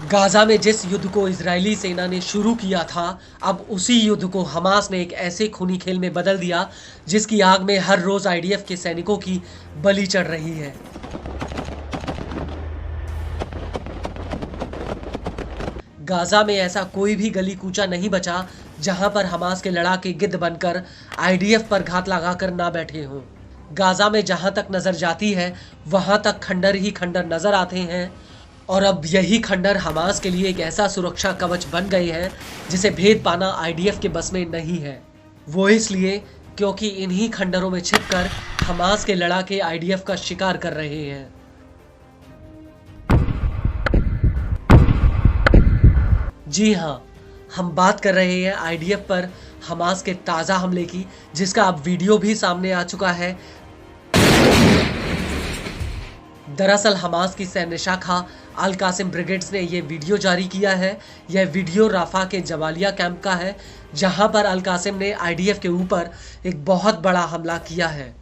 Gaza में जिस युद्ध को इजरायली सेना ने शुरू किया था, अब उसी युद्ध को हमास ने एक ऐसे खूनी खेल में बदल दिया जिसकी आग में हर रोज आईडीएफ के सैनिकों की बलि चढ़ रही है। गाजा में ऐसा कोई भी गली कूचा नहीं बचा जहां पर हमास के लड़ाके गिद्ध बनकर आईडीएफ पर घात लगाकर ना बैठे हों। गाजा में जहां तक नजर जाती है वहां तक खंडर ही खंडर नजर आते हैं और अब यही खंडर हमास के लिए एक ऐसा सुरक्षा कवच बन गए हैं जिसे भेद पाना आईडीएफ के बस में नहीं है। वो इसलिए क्योंकि इन्हीं खंडरों में छिपकर हमास के लड़ाके आईडीएफ का शिकार कर रहे हैं। जी हाँ, हम बात कर रहे हैं आईडीएफ पर हमास के ताज़ा हमले की, जिसका अब वीडियो भी सामने आ चुका है। दरअसल हमास की सैन्य शाखा अल कासिम ब्रिगेड्स ने यह वीडियो जारी किया है। यह वीडियो राफा के जबालिया कैंप का है, जहां पर अल कासिम ने आईडीएफ के ऊपर एक बहुत बड़ा हमला किया है।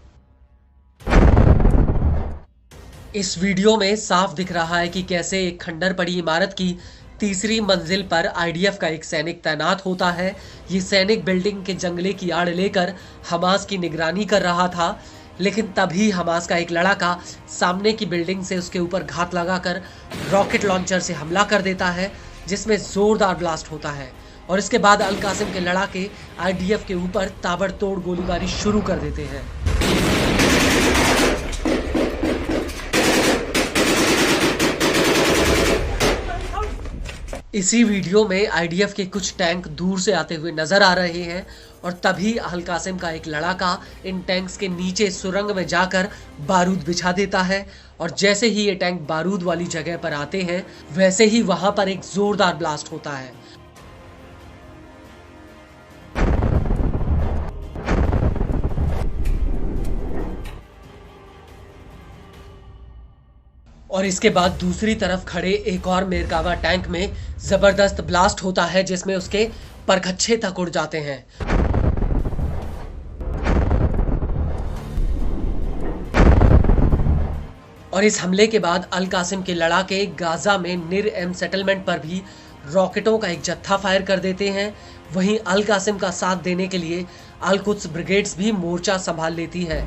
इस वीडियो में साफ दिख रहा है कि कैसे एक खंडर पड़ी इमारत की तीसरी मंजिल पर आईडीएफ का एक सैनिक तैनात होता है। ये सैनिक बिल्डिंग के जंगले की आड़ लेकर हमास की निगरानी कर रहा था, लेकिन तभी हमास का एक लड़ाका सामने की बिल्डिंग से उसके ऊपर घात लगाकर रॉकेट लॉन्चर से हमला कर देता है, जिसमें जोरदार ब्लास्ट होता है और इसके बाद अल कासिम के लड़ाके आईडीएफ के ऊपर ताबड़तोड़ गोलीबारी शुरू कर देते हैं। इसी वीडियो में आईडीएफ के कुछ टैंक दूर से आते हुए नजर आ रहे हैं और तभी अल कासिम का एक लड़ाका इन टैंक्स के नीचे सुरंग में जाकर बारूद बिछा देता है और जैसे ही ये टैंक बारूद वाली जगह पर आते हैं वैसे ही वहां पर एक जोरदार ब्लास्ट होता है। और इसके बाद दूसरी तरफ खड़े एक और मेरकावा टैंक में जबरदस्त ब्लास्ट होता है, जिसमें उसके परखच्चे तक उड़ जाते हैं। और इस हमले के बाद अल कासिम के लड़ाके गाजा में निर एम सेटलमेंट पर भी रॉकेटों का एक जत्था फायर कर देते हैं। वहीं अल कासिम का साथ देने के लिए अल कुद्स ब्रिगेड्स भी मोर्चा संभाल लेती है।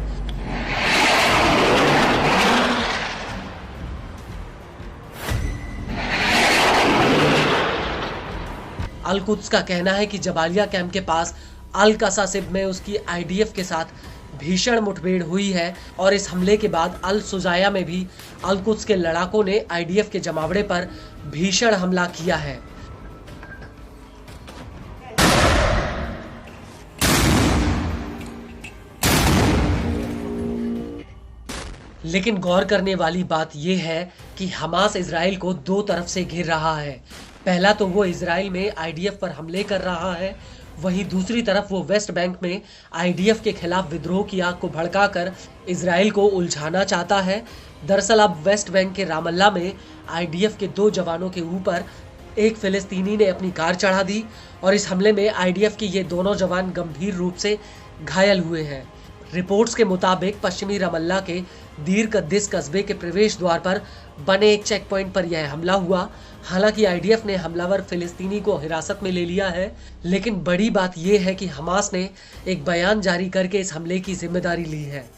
अल कुद्स का कहना है कि जबालिया कैंप के पास अल कसासिब में उसकी आईडीएफ के साथ भीषण मुठभेड़ हुई है और इस हमले के बाद अल सुजाया में भी अल कुद्स के लड़ाकों ने आईडीएफ के जमावड़े पर भीषण हमला किया है। लेकिन गौर करने वाली बात यह है कि हमास इजराइल को दो तरफ से घिर रहा है। पहला तो वो इजराइल में आईडीएफ पर हमले कर रहा है, वहीं दूसरी तरफ वो वेस्ट बैंक में आईडीएफ के खिलाफ विद्रोह की आग को भड़काकर इजराइल को उलझाना चाहता है। दरअसल अब वेस्ट बैंक के रामल्ला में आईडीएफ के 2 जवानों के ऊपर एक फिलिस्तीनी ने अपनी कार चढ़ा दी और इस हमले में आईडीएफ के ये दोनों जवान गंभीर रूप से घायल हुए हैं। रिपोर्ट्स के मुताबिक पश्चिमी रमल्ला के दीर कद्दिस कस्बे के प्रवेश द्वार पर बने एक चेक पॉइंट पर यह हमला हुआ। हालांकि आईडीएफ ने हमलावर फिलिस्तीनी को हिरासत में ले लिया है, लेकिन बड़ी बात यह है कि हमास ने एक बयान जारी करके इस हमले की जिम्मेदारी ली है।